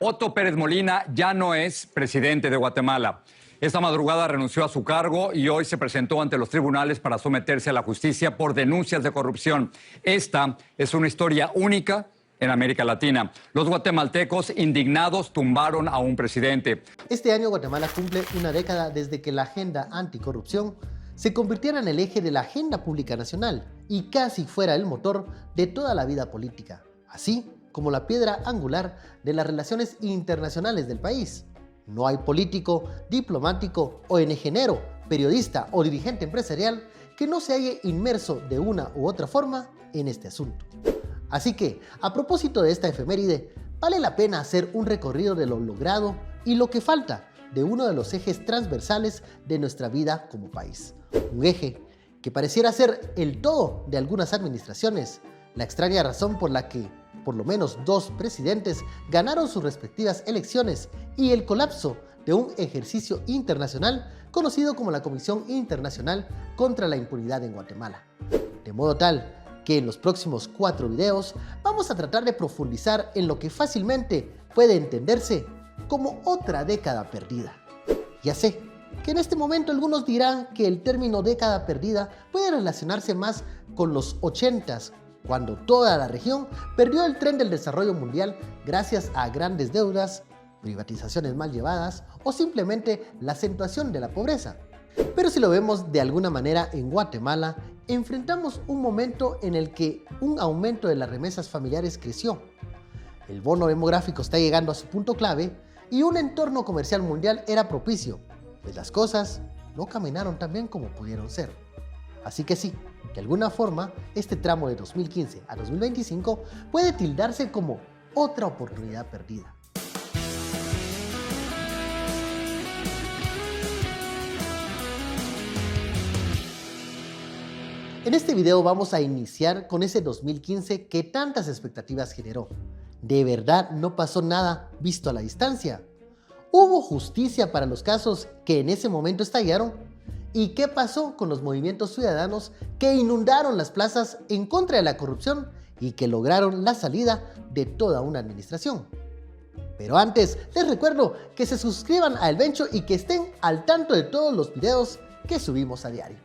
Otto Pérez Molina ya no es presidente de Guatemala. Esta madrugada renunció a su cargo y hoy se presentó ante los tribunales para someterse a la justicia por denuncias de corrupción. Esta es una historia única en América Latina. Los guatemaltecos indignados tumbaron a un presidente. Este año Guatemala cumple una década desde que la agenda anticorrupción se convirtiera en el eje de la agenda pública nacional y casi fuera el motor de toda la vida política, así como la piedra angular de las relaciones internacionales del país. No hay político, diplomático, ONGero, periodista o dirigente empresarial que no se halle inmerso de una u otra forma en este asunto. Así que, a propósito de esta efeméride, vale la pena hacer un recorrido de lo logrado y lo que falta de uno de los ejes transversales de nuestra vida como país. Un eje que pareciera ser el todo de algunas administraciones, la extraña razón por la que por lo menos 2 presidentes ganaron sus respectivas elecciones y el colapso de un ejercicio internacional conocido como la Comisión Internacional contra la Impunidad en Guatemala. De modo tal que en los próximos 4 videos vamos a tratar de profundizar en lo que fácilmente puede entenderse como otra década perdida. Ya sé que en este momento algunos dirán que el término década perdida puede relacionarse más con los 80s, cuando toda la región perdió el tren del desarrollo mundial gracias a grandes deudas, privatizaciones mal llevadas o simplemente la acentuación de la pobreza. Pero si lo vemos de alguna manera en Guatemala, enfrentamos un momento en el que un aumento de las remesas familiares creció. El bono demográfico está llegando a su punto clave y un entorno comercial mundial era propicio, pues las cosas no caminaron tan bien como pudieron ser. Así que sí, de alguna forma, este tramo de 2015 a 2025 puede tildarse como otra oportunidad perdida. En este video vamos a iniciar con ese 2015 que tantas expectativas generó. ¿De verdad no pasó nada visto a la distancia? ¿Hubo justicia para los casos que en ese momento estallaron? ¿Y qué pasó con los movimientos ciudadanos que inundaron las plazas en contra de la corrupción y que lograron la salida de toda una administración? Pero antes, les recuerdo que se suscriban a El Bencho y que estén al tanto de todos los videos que subimos a diario.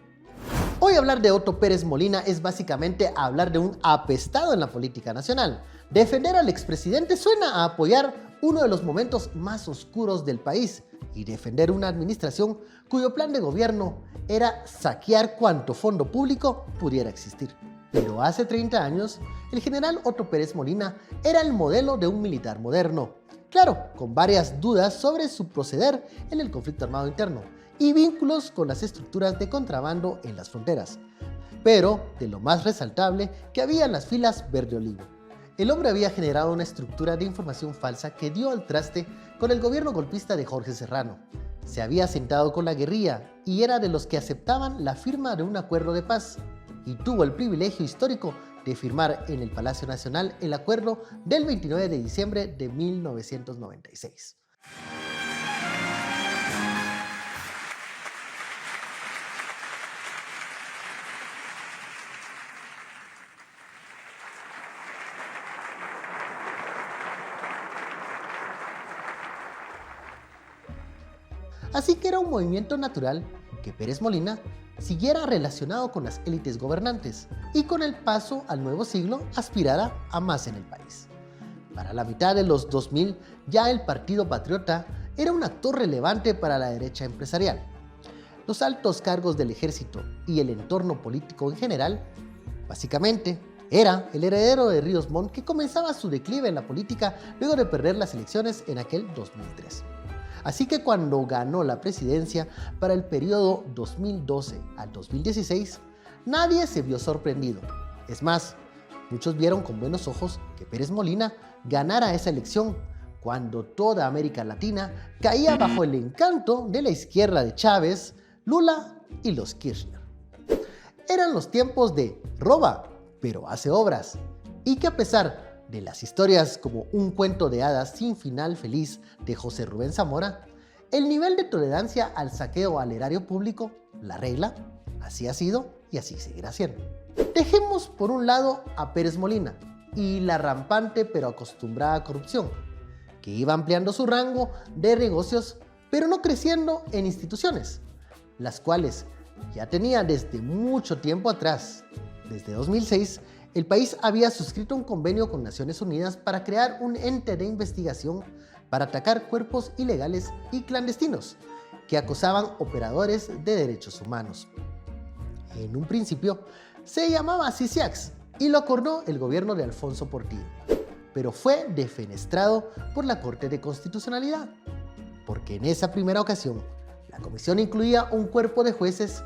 Hoy hablar de Otto Pérez Molina es básicamente hablar de un apestado en la política nacional. Defender al expresidente suena a apoyar uno de los momentos más oscuros del país y defender una administración cuyo plan de gobierno era saquear cuanto fondo público pudiera existir. Pero hace 30 años, el general Otto Pérez Molina era el modelo de un militar moderno. Claro, con varias dudas sobre su proceder en el conflicto armado interno y vínculos con las estructuras de contrabando en las fronteras, pero de lo más resaltable que había en las filas verde olivo. El hombre había generado una estructura de información falsa que dio al traste con el gobierno golpista de Jorge Serrano. Se había sentado con la guerrilla y era de los que aceptaban la firma de un acuerdo de paz y tuvo el privilegio histórico de firmar en el Palacio Nacional el acuerdo del 29 de diciembre de 1996. Así que era un movimiento natural que Pérez Molina siguiera relacionado con las élites gobernantes y con el paso al nuevo siglo aspirara a más en el país. Para la mitad de los 2000 ya el Partido Patriota era un actor relevante para la derecha empresarial. Los altos cargos del ejército y el entorno político en general, básicamente, era el heredero de Ríos Montt que comenzaba su declive en la política luego de perder las elecciones en aquel 2003. Así que cuando ganó la presidencia para el periodo 2012 al 2016, nadie se vio sorprendido. Es más, muchos vieron con buenos ojos que Pérez Molina ganara esa elección cuando toda América Latina caía bajo el encanto de la izquierda de Chávez, Lula y los Kirchner. Eran los tiempos de roba, pero hace obras, y que a pesar de las historias como Un cuento de hadas sin final feliz de José Rubén Zamora, el nivel de tolerancia al saqueo al erario público, la regla, así ha sido y así seguirá siendo. Dejemos por un lado a Pérez Molina y la rampante pero acostumbrada corrupción, que iba ampliando su rango de negocios, pero no creciendo en instituciones, las cuales ya tenía desde mucho tiempo atrás. Desde 2006, el país había suscrito un convenio con Naciones Unidas para crear un ente de investigación para atacar cuerpos ilegales y clandestinos que acosaban operadores de derechos humanos. En un principio se llamaba CICIAX y lo acordó el gobierno de Alfonso Portillo, pero fue defenestrado por la Corte de Constitucionalidad, porque en esa primera ocasión la comisión incluía un cuerpo de jueces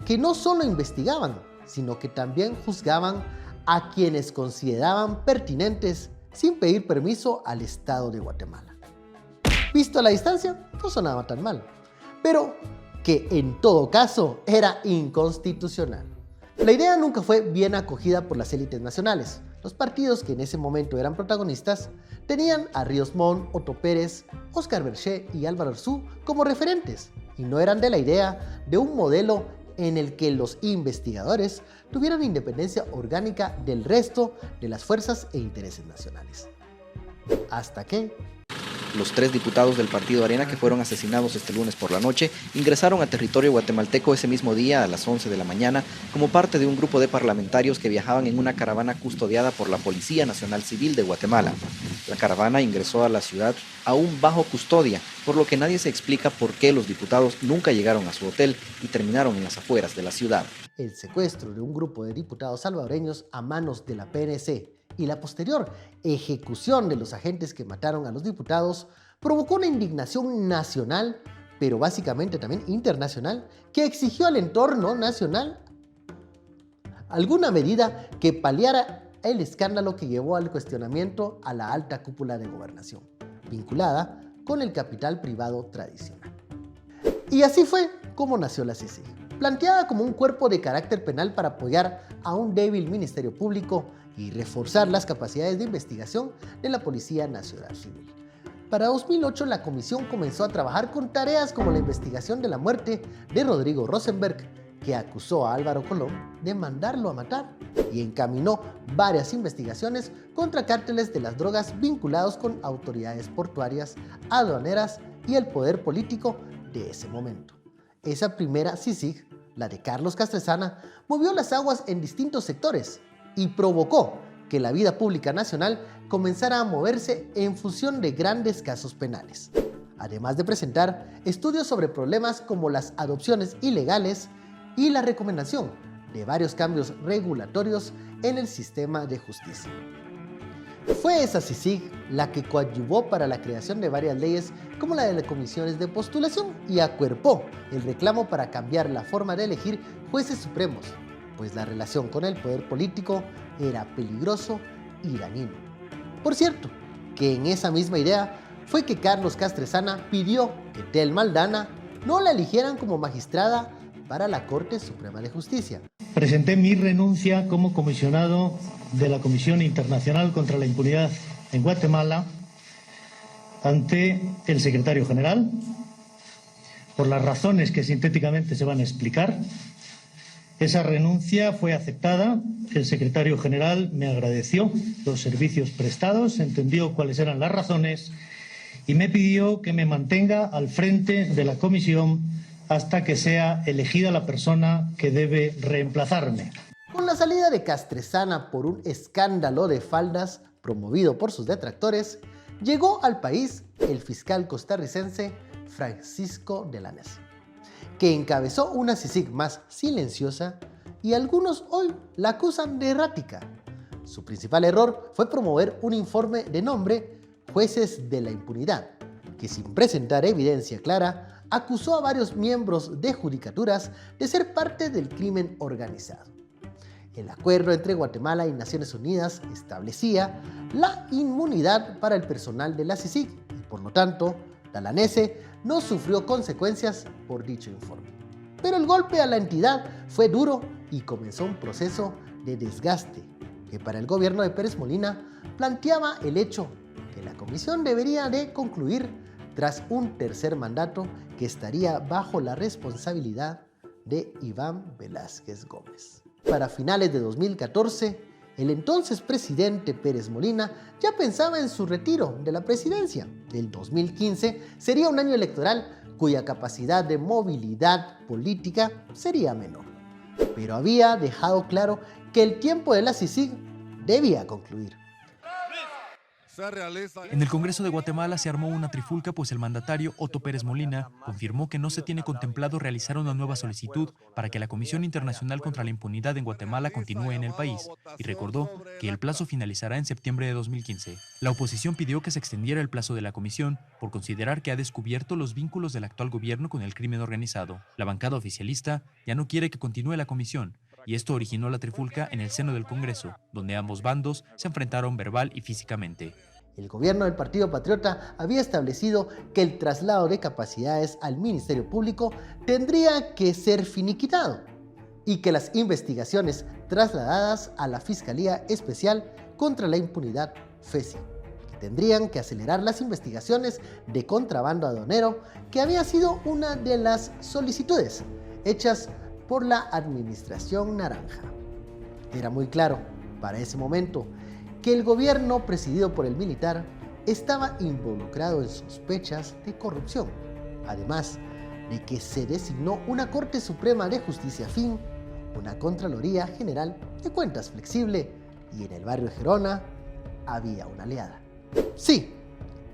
que no solo investigaban, sino que también juzgaban a quienes consideraban pertinentes sin pedir permiso al Estado de Guatemala. Visto a la distancia, no sonaba tan mal, pero que en todo caso era inconstitucional. La idea nunca fue bien acogida por las élites nacionales. Los partidos que en ese momento eran protagonistas tenían a Ríos Montt, Otto Pérez, Óscar Berché y Álvaro Arzú como referentes, y no eran de la idea de un modelo en el que los investigadores tuvieran independencia orgánica del resto de las fuerzas e intereses nacionales. Hasta que los 3 diputados del partido Arena que fueron asesinados este lunes por la noche ingresaron a territorio guatemalteco ese mismo día a las 11 de la mañana como parte de un grupo de parlamentarios que viajaban en una caravana custodiada por la Policía Nacional Civil de Guatemala. La caravana ingresó a la ciudad aún bajo custodia, por lo que nadie se explica por qué los diputados nunca llegaron a su hotel y terminaron en las afueras de la ciudad. El secuestro de un grupo de diputados salvadoreños a manos de la PNC y la posterior ejecución de los agentes que mataron a los diputados provocó una indignación nacional, pero básicamente también internacional, que exigió al entorno nacional alguna medida que paliara el escándalo que llevó al cuestionamiento a la alta cúpula de gobernación, vinculada con el capital privado tradicional. Y así fue como nació la CICIG, planteada como un cuerpo de carácter penal para apoyar a un débil ministerio público y reforzar las capacidades de investigación de la Policía Nacional Civil. Para 2008, la comisión comenzó a trabajar con tareas como la investigación de la muerte de Rodrigo Rosenberg, que acusó a Álvaro Colón de mandarlo a matar, y encaminó varias investigaciones contra cárteles de las drogas vinculados con autoridades portuarias, aduaneras y el poder político de ese momento. Esa primera CICIG, la de Carlos Castresana, movió las aguas en distintos sectores y provocó que la vida pública nacional comenzara a moverse en función de grandes casos penales, además de presentar estudios sobre problemas como las adopciones ilegales y la recomendación de varios cambios regulatorios en el sistema de justicia. Fue esa CICIG la que coadyuvó para la creación de varias leyes como la de las comisiones de postulación y acuerpó el reclamo para cambiar la forma de elegir jueces supremos, pues la relación con el poder político era peligroso y dañino. Por cierto, que en esa misma idea fue que Carlos Castresana pidió que Tel Maldana no la eligieran como magistrada para la Corte Suprema de Justicia. Presenté mi renuncia como comisionado de la Comisión Internacional contra la Impunidad en Guatemala ante el secretario general, por las razones que sintéticamente se van a explicar. Esa renuncia fue aceptada, el secretario general me agradeció los servicios prestados, entendió cuáles eran las razones y me pidió que me mantenga al frente de la comisión hasta que sea elegida la persona que debe reemplazarme. Con la salida de Castresana por un escándalo de faldas promovido por sus detractores, llegó al país el fiscal costarricense Francisco Delanez, que encabezó una CICIG más silenciosa y algunos hoy la acusan de errática. Su principal error fue promover un informe de nombre Jueces de la Impunidad, que sin presentar evidencia clara acusó a varios miembros de judicaturas de ser parte del crimen organizado. El acuerdo entre Guatemala y Naciones Unidas establecía la inmunidad para el personal de la CICIG y por lo tanto, Delanez no sufrió consecuencias por dicho informe. Pero el golpe a la entidad fue duro y comenzó un proceso de desgaste que para el gobierno de Pérez Molina planteaba el hecho que la comisión debería de concluir tras un tercer mandato que estaría bajo la responsabilidad de Iván Velázquez Gómez. Para finales de 2014, el entonces presidente Pérez Molina ya pensaba en su retiro de la presidencia. El 2015 sería un año electoral cuya capacidad de movilidad política sería menor. Pero había dejado claro que el tiempo de la CICIG debía concluir. En el Congreso de Guatemala se armó una trifulca, pues el mandatario Otto Pérez Molina confirmó que no se tiene contemplado realizar una nueva solicitud para que la Comisión Internacional contra la Impunidad en Guatemala continúe en el país, y recordó que el plazo finalizará en septiembre de 2015. La oposición pidió que se extendiera el plazo de la comisión por considerar que ha descubierto los vínculos del actual gobierno con el crimen organizado. La bancada oficialista ya no quiere que continúe la comisión, y esto originó la trifulca en el seno del Congreso, donde ambos bandos se enfrentaron verbal y físicamente. El gobierno del Partido Patriota había establecido que el traslado de capacidades al Ministerio Público tendría que ser finiquitado y que las investigaciones trasladadas a la Fiscalía Especial contra la Impunidad, FESI, que tendrían que acelerar las investigaciones de contrabando aduanero, que había sido una de las solicitudes hechas por la Administración Naranja. Era muy claro para ese momento que el gobierno presidido por el militar estaba involucrado en sospechas de corrupción, además de que se designó una Corte Suprema de Justicia afín, una Contraloría General de Cuentas flexible, y en el barrio Gerona había una aliada. Sí,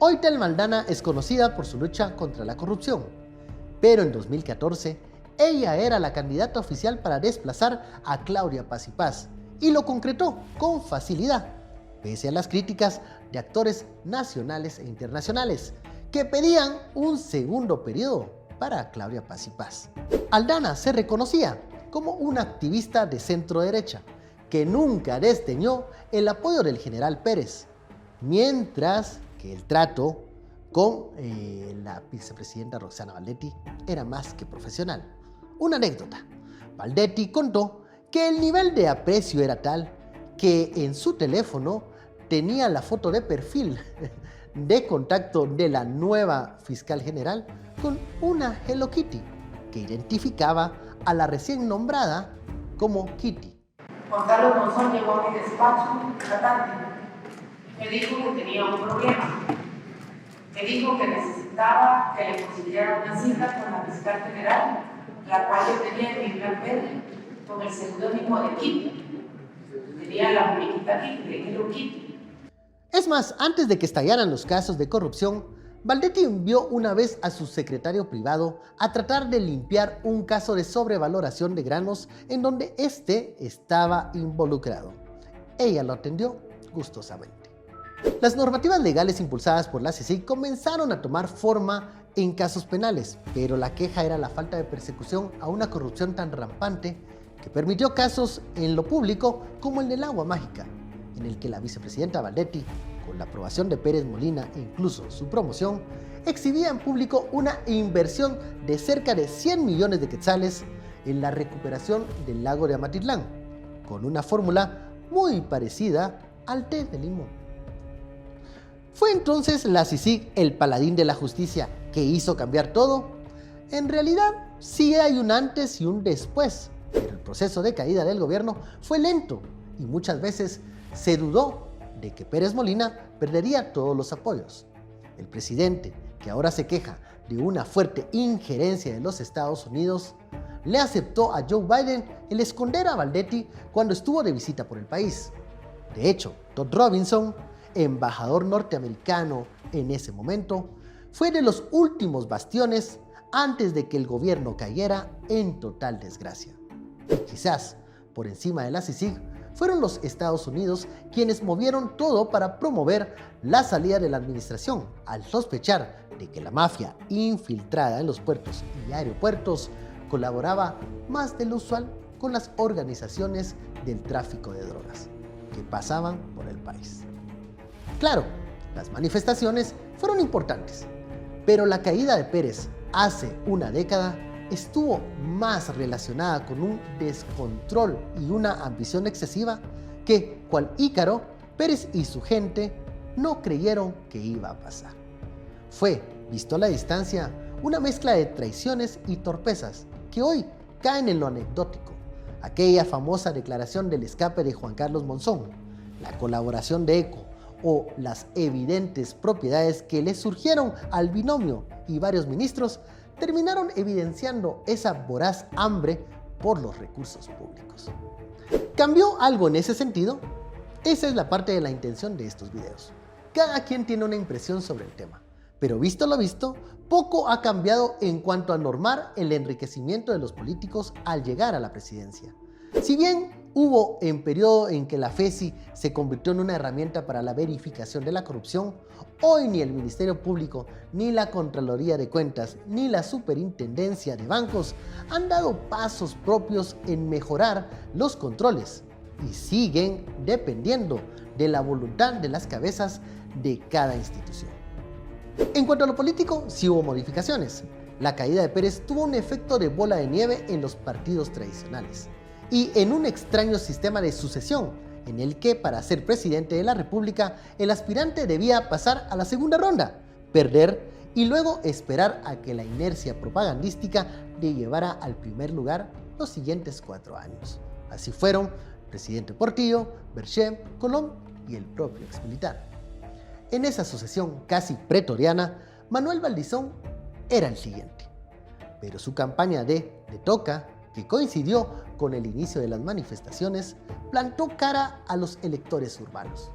hoy Tel Maldana es conocida por su lucha contra la corrupción, pero en 2014 ella era la candidata oficial para desplazar a Claudia Paz y Paz, y lo concretó con facilidad, pese a las críticas de actores nacionales e internacionales que pedían un segundo periodo para Claudia Paz y Paz. Aldana se reconocía como una activista de centro derecha que nunca desdeñó el apoyo del general Pérez, mientras que el trato con la vicepresidenta Roxana Baldetti era más que profesional. Una anécdota: Baldetti contó que el nivel de aprecio era tal que en su teléfono tenía la foto de perfil de contacto de la nueva fiscal general con una Hello Kitty que identificaba a la recién nombrada como Kitty. Juan Carlos Monzón llegó a mi despacho tratante. Me dijo que tenía un problema. Me dijo que necesitaba que le consiguiera una cita con la fiscal general, la cual yo tenía en mi plan verde, con el seudónimo de Kitty. Tenía la muñequita Kitty, de Hello Kitty. Es más, antes de que estallaran los casos de corrupción, Baldetti envió una vez a su secretario privado a tratar de limpiar un caso de sobrevaloración de granos en donde éste estaba involucrado. Ella lo atendió gustosamente. Las normativas legales impulsadas por la CICIG comenzaron a tomar forma en casos penales, pero la queja era la falta de persecución a una corrupción tan rampante que permitió casos en lo público como el del agua mágica, en el que la vicepresidenta Baldetti, con la aprobación de Pérez Molina e incluso su promoción, exhibía en público una inversión de cerca de 100 millones de quetzales en la recuperación del lago de Amatitlán, con una fórmula muy parecida al té de limón. ¿Fue entonces la CICIG el paladín de la justicia que hizo cambiar todo? En realidad, sí hay un antes y un después, pero el proceso de caída del gobierno fue lento y muchas veces se dudó de que Pérez Molina perdería todos los apoyos. El presidente, que ahora se queja de una fuerte injerencia de los Estados Unidos, le aceptó a Joe Biden el esconder a Baldetti cuando estuvo de visita por el país. De hecho, Todd Robinson, embajador norteamericano en ese momento, fue de los últimos bastiones antes de que el gobierno cayera en total desgracia. Y quizás, por encima de la CICIG, fueron los Estados Unidos quienes movieron todo para promover la salida de la administración, al sospechar de que la mafia infiltrada en los puertos y aeropuertos colaboraba más de lo usual con las organizaciones del tráfico de drogas que pasaban por el país. Claro, las manifestaciones fueron importantes, pero la caída de Pérez hace una década estuvo más relacionada con un descontrol y una ambición excesiva que, cual Ícaro, Pérez y su gente no creyeron que iba a pasar. Fue, visto a la distancia, una mezcla de traiciones y torpezas que hoy caen en lo anecdótico, aquella famosa declaración del escape de Juan Carlos Monzón, la colaboración de ECO o las evidentes propiedades que le surgieron al binomio y varios ministros terminaron evidenciando esa voraz hambre por los recursos públicos. ¿Cambió algo en ese sentido? Esa es la parte de la intención de estos videos. Cada quien tiene una impresión sobre el tema, pero visto lo visto, poco ha cambiado en cuanto a normar el enriquecimiento de los políticos al llegar a la presidencia. Si bien hubo un periodo en que la FESI se convirtió en una herramienta para la verificación de la corrupción, hoy ni el Ministerio Público, ni la Contraloría de Cuentas, ni la Superintendencia de Bancos han dado pasos propios en mejorar los controles y siguen dependiendo de la voluntad de las cabezas de cada institución. En cuanto a lo político, sí hubo modificaciones. La caída de Pérez tuvo un efecto de bola de nieve en los partidos tradicionales y en un extraño sistema de sucesión en el que para ser presidente de la República el aspirante debía pasar a la segunda ronda, perder y luego esperar a que la inercia propagandística le llevara al primer lugar los siguientes 4 años. Así fueron presidente Portillo, Berché, Colón y el propio exmilitar. En esa sucesión casi pretoriana, Manuel Valdizón era el siguiente, pero su campaña de "Le Toca", que coincidió con el inicio de las manifestaciones, plantó cara a los electores urbanos,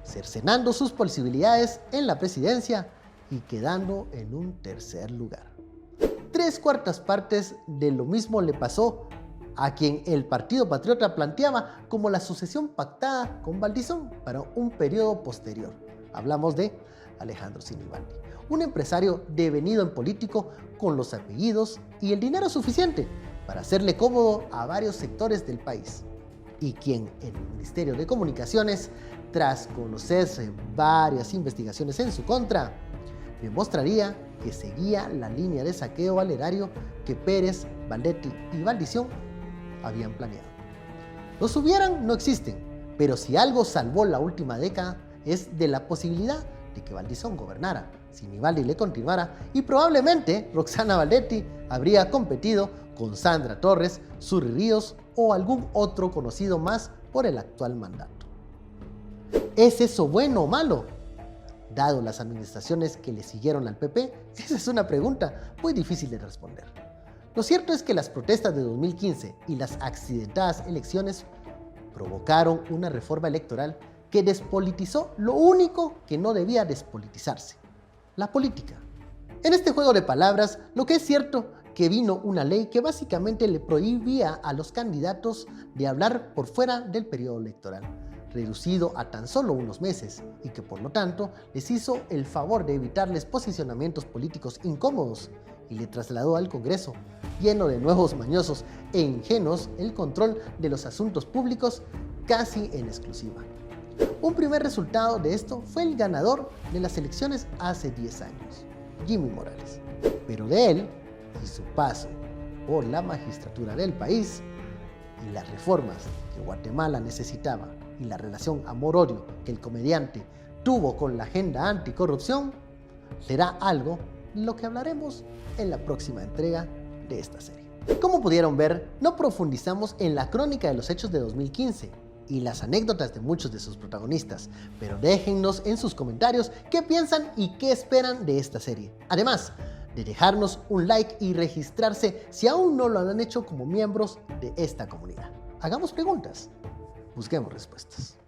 cercenando sus posibilidades en la presidencia y quedando en un tercer lugar. 3/4 partes de lo mismo le pasó a quien el Partido Patriota planteaba como la sucesión pactada con Valdizón para un periodo posterior. Hablamos de Alejandro Sinibaldi, un empresario devenido en político con los apellidos y el dinero suficiente para hacerle cómodo a varios sectores del país, y quien en el Ministerio de Comunicaciones, tras conocerse varias investigaciones en su contra, demostraría que seguía la línea de saqueo al erario que Pérez, Valdetti y Valdizón habían planeado. Los hubieran no existen, pero si algo salvó la última década es de la posibilidad de que Valdizón gobernara, Sinibaldi le continuara y probablemente Roxana Valdetti habría competido con Sandra Torres, Suri Ríos o algún otro conocido más por el actual mandato. ¿Es eso bueno o malo? Dado las administraciones que le siguieron al PP, esa es una pregunta muy difícil de responder. Lo cierto es que las protestas de 2015 y las accidentadas elecciones provocaron una reforma electoral que despolitizó lo único que no debía despolitizarse: la política. En este juego de palabras, lo que es cierto que vino una ley que básicamente le prohibía a los candidatos de hablar por fuera del periodo electoral, reducido a tan solo unos meses, y que por lo tanto les hizo el favor de evitarles posicionamientos políticos incómodos y le trasladó al Congreso, lleno de nuevos mañosos e ingenuos, el control de los asuntos públicos casi en exclusiva. Un primer resultado de esto fue el ganador de las elecciones hace 10 años, Jimmy Morales. Pero de él y su paso por la magistratura del país y las reformas que Guatemala necesitaba y la relación amor-odio que el comediante tuvo con la agenda anticorrupción, será algo de lo que hablaremos en la próxima entrega de esta serie. Como pudieron ver, no profundizamos en la crónica de los hechos de 2015 y las anécdotas de muchos de sus protagonistas, pero déjennos en sus comentarios qué piensan y qué esperan de esta serie. Además de dejarnos un like y registrarse si aún no lo han hecho como miembros de esta comunidad. Hagamos preguntas, busquemos respuestas.